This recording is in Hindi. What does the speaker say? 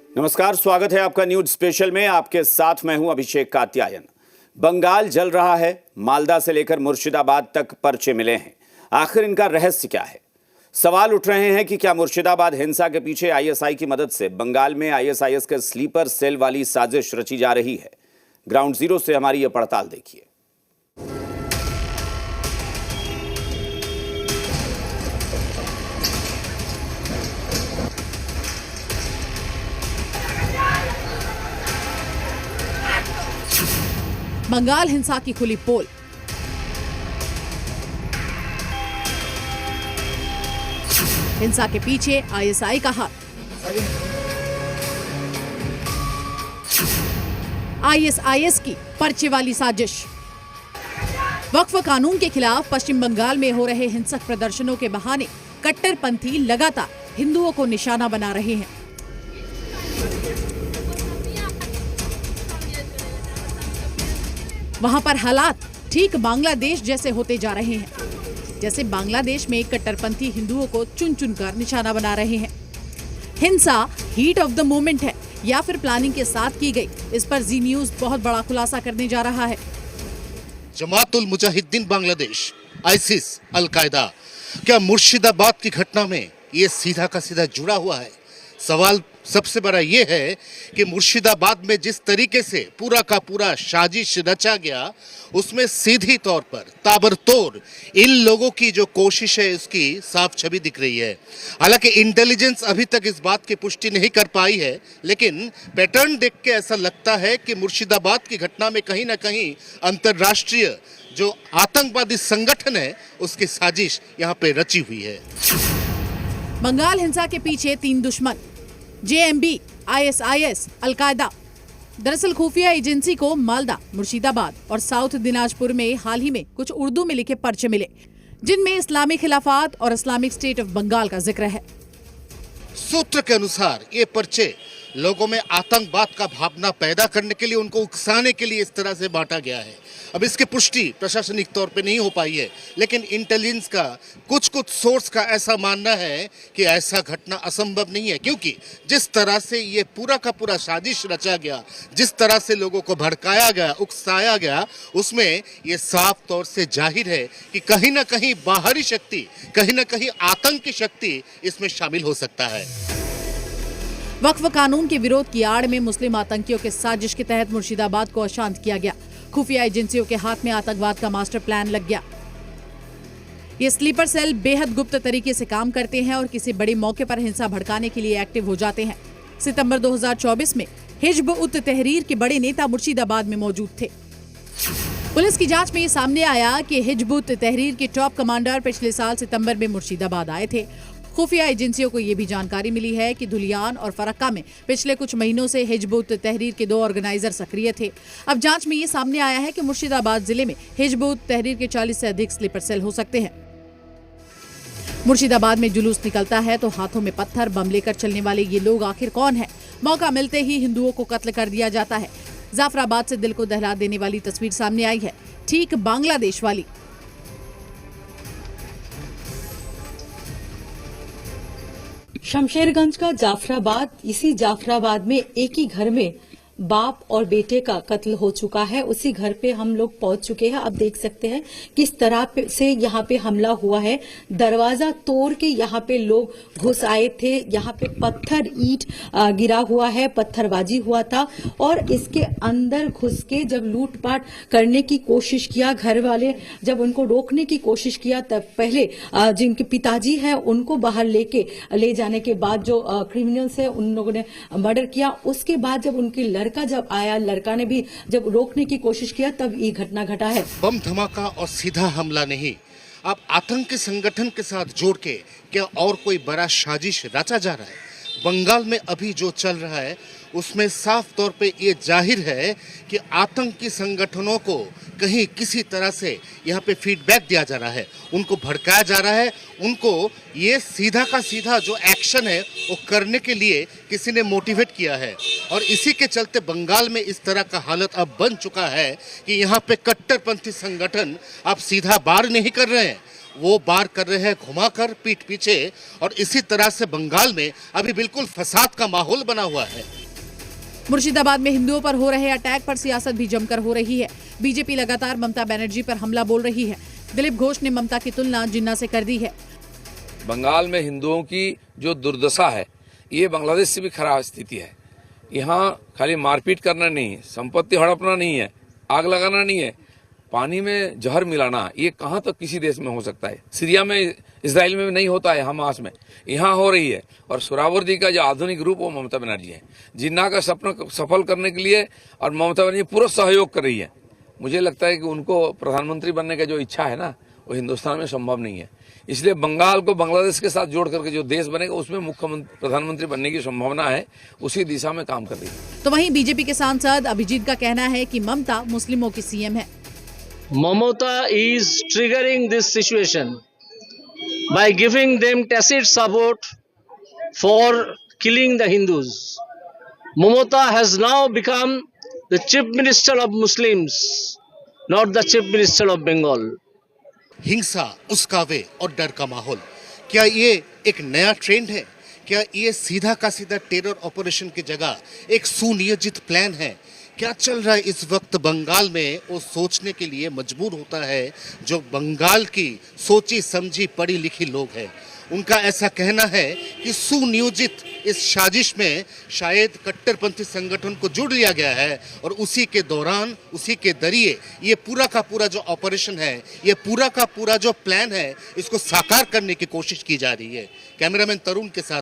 नमस्कार, स्वागत है आपका न्यूज स्पेशल में। आपके साथ मैं हूं अभिषेक कात्यायन। बंगाल जल रहा है, मालदा से लेकर मुर्शिदाबाद तक पर्चे मिले हैं। आखिर इनका रहस्य क्या है? सवाल उठ रहे हैं कि क्या मुर्शिदाबाद हिंसा के पीछे आईएसआई की मदद से बंगाल में आईएसआईएस के स्लीपर सेल वाली साजिश रची जा रही है? ग्राउंड जीरो से हमारी यह पड़ताल देखिए। बंगाल हिंसा की खुली पोल। हिंसा के पीछे आईएसआई का हाथ। आईएसआईएस की पर्चे वाली साजिश। वक्फ कानून के खिलाफ पश्चिम बंगाल में हो रहे हिंसक प्रदर्शनों के बहाने कट्टरपंथी लगातार हिंदुओं को निशाना बना रहे हैं। वहां पर हालात ठीक बांग्लादेश जैसे होते जा रहे हैं, जैसे बांग्लादेश में कट्टरपंथी हिंदुओं को चुन चुनकर निशाना बना रहे हैं। हिंसा हीट ऑफ द मोमेंट है या फिर प्लानिंग के साथ की गई? इस पर जी न्यूज बहुत बड़ा खुलासा करने जा रहा है। जमातुल मुजाहिदीन बांग्लादेश, आईसिस, अल-कायदा, क्या मुर्शिदाबाद की घटना में ये सीधा का सीधा जुड़ा हुआ है? सवाल सबसे बड़ा ये है कि मुर्शिदाबाद में जिस तरीके से पूरा का पूरा साजिश रचा गया, उसमें सीधी तौर पर ताबड़तोड़ इन लोगों की जो कोशिश है उसकी साफ छवि दिख रही है। हालांकि इंटेलिजेंस अभी तक इस बात की पुष्टि नहीं कर पाई है, लेकिन पैटर्न देख के ऐसा लगता है कि मुर्शिदाबाद की घटना में कहीं ना कहीं अंतर्राष्ट्रीय जो आतंकवादी संगठन है उसकी साजिश यहाँ पे रची हुई है। बंगाल हिंसा के पीछे तीन दुश्मन, जेएमबी, आईएसआईएस, अल-कायदा। दरअसल खुफिया एजेंसी को मालदा, मुर्शिदाबाद और साउथ दिनाजपुर में हाल ही में कुछ उर्दू में लिखे पर्चे मिले, जिनमें इस्लामी खिलाफत और इस्लामिक स्टेट ऑफ बंगाल का जिक्र है। सूत्र के अनुसार ये पर्चे लोगों में आतंकवाद का भावना पैदा करने के लिए, उनको उकसाने के लिए इस तरह से बांटा गया है। अब इसकी पुष्टि प्रशासनिक तौर पे नहीं हो पाई है, लेकिन इंटेलिजेंस का कुछ सोर्स का ऐसा मानना है कि ऐसा घटना असंभव नहीं है, क्योंकि जिस तरह से ये पूरा का पूरा साजिश रचा गया, जिस तरह से लोगों को भड़काया गया, उकसाया गया, उसमें ये साफ तौर से जाहिर है कि कहीं ना कहीं बाहरी शक्ति, कहीं ना कहीं आतंक की शक्ति इसमें शामिल हो सकता है। वक्फ कानून के विरोध की आड़ में मुस्लिम आतंकियों के साजिश के तहत मुर्शिदाबाद को अशांत किया गया। खुफिया एजेंसियों के हाथ में आतंकवाद का मास्टर प्लान लग गया। ये स्लीपर सेल बेहद गुप्त तरीके से काम करते हैं और किसी बड़े मौके पर हिंसा भड़काने के लिए एक्टिव हो जाते हैं। सितंबर 2024 में हिज्ब उत तहरीर के बड़े नेता मुर्शिदाबाद में मौजूद थे। पुलिस की जांच में ये सामने आया कि हिज्ब उत तहरीर के टॉप कमांडर पिछले साल सितंबर में मुर्शिदाबाद आए थे। खुफिया एजेंसियों को ये भी जानकारी मिली है कि धुलियान और फरक्का में पिछले कुछ महीनों से हिज्ब उत तहरीर के 2 ऑर्गेनाइजर सक्रिय थे। अब जांच में ये सामने आया है कि मुर्शिदाबाद जिले में हिज्ब उत तहरीर के 40 से अधिक स्लीपर सेल हो सकते हैं। मुर्शिदाबाद में जुलूस निकलता है तो हाथों में पत्थर, बम लेकर चलने वाले ये लोग आखिर कौन है? मौका मिलते ही हिंदुओं को कत्ल कर दिया जाता है। जाफराबाद से दिल को दहला देने वाली तस्वीर सामने आई है, ठीक बांग्लादेश वाली। शमशेरगंज का जाफराबाद, इसी जाफराबाद में एक ही घर में बाप और बेटे का कत्ल हो चुका है। उसी घर पे हम लोग पहुंच चुके हैं। आप देख सकते हैं किस तरह से यहाँ पे हमला हुआ है। दरवाजा तोड़ के यहाँ पे लोग घुस आए थे। यहाँ पे पत्थर, ईंट गिरा हुआ है, पत्थरबाजी हुआ था और इसके अंदर घुस के जब लूटपाट करने की कोशिश किया, घर वाले जब उनको रोकने की कोशिश किया, तब पहले जिनके पिताजी है उनको बाहर ले जाने के बाद जो क्रिमिनल्स है उन लोगों ने मर्डर किया। उसके बाद जब उनकी लड़का जब आया, लड़का ने भी जब रोकने की कोशिश किया, तब ये घटना घटा है। बम धमाका और सीधा हमला नहीं, अब आतंकी संगठन के साथ जोड़ के क्या और कोई बड़ा साजिश रचा जा रहा है? बंगाल में अभी जो चल रहा है उसमें साफ तौर पे ये जाहिर है कि आतंकी संगठनों को कहीं किसी तरह से यहाँ पे फीडबैक दिया जा रहा है, उनको भड़काया जा रहा है, उनको ये सीधा का सीधा जो एक्शन है वो करने के लिए किसी ने मोटिवेट किया है। और इसी के चलते बंगाल में इस तरह का हालत अब बन चुका है कि यहाँ पे कट्टरपंथी संगठन अब सीधा वार नहीं कर रहे हैं, वो वार कर रहे हैं घुमाकर पीठ पीछे। और इसी तरह से बंगाल में अभी बिल्कुल फसाद का माहौल बना हुआ है। मुर्शिदाबाद में हिंदुओं पर हो रहे अटैक पर सियासत भी जमकर हो रही है। बीजेपी लगातार ममता बनर्जी पर हमला बोल रही है। दिलीप घोष ने ममता की तुलना जिन्ना से कर दी है। बंगाल में हिंदुओं की जो दुर्दशा है, ये बांग्लादेश से भी खराब स्थिति है। यहाँ खाली मारपीट करना नहीं है, संपत्ति हड़पना नहीं है, आग लगाना नहीं है, पानी में जहर मिलाना, ये कहाँ तक किसी देश में हो सकता है। सीरिया में, इजराइल में नहीं होता है, हमास में, यहाँ हो रही है। और सुरावर्दी का जो आधुनिक रूप वो ममता बनर्जी है। जिन्ना का सपना सफल करने के लिए और ममता बनर्जी पूरा सहयोग कर रही है। मुझे लगता है कि उनको प्रधानमंत्री बनने का जो इच्छा है ना, वो हिंदुस्तान में संभव नहीं है। इसलिए बंगाल को बांग्लादेश के साथ जोड़ करके जो देश बनेगा, उसमें मुख्यमंत्री प्रधानमंत्री बनने की संभावना है, उसी दिशा में काम कर रही है। तो वहीं बीजेपी के सांसद अभिजीत का कहना है कि ममता मुस्लिमों की सीएम है। Mamata is triggering this situation by giving them tacit support for killing the Hindus. Mamata has now become the chief minister of Muslims, not the chief minister of Bengal. हिंसा, उस्कावे और डर का माहौल, क्या ये एक नया ट्रेंड है? क्या ये सीधा का सीधा टेरर ऑपरेशन की जगह एक सुनियोजित प्लान है? क्या चल रहा है इस वक्त बंगाल में, वो सोचने के लिए मजबूर होता है जो बंगाल की सोची समझी पढ़ी लिखी लोग हैं। उनका ऐसा कहना है कि सुनियोजित इस साजिश में शायद कट्टरपंथी संगठन को जुड़ लिया गया है और उसी के दौरान, उसी के जरिए ये पूरा का पूरा जो ऑपरेशन है, ये पूरा का पूरा जो प्लान है, इसको साकार करने की कोशिश की जा रही है। कैमरामैन तरुण के साथ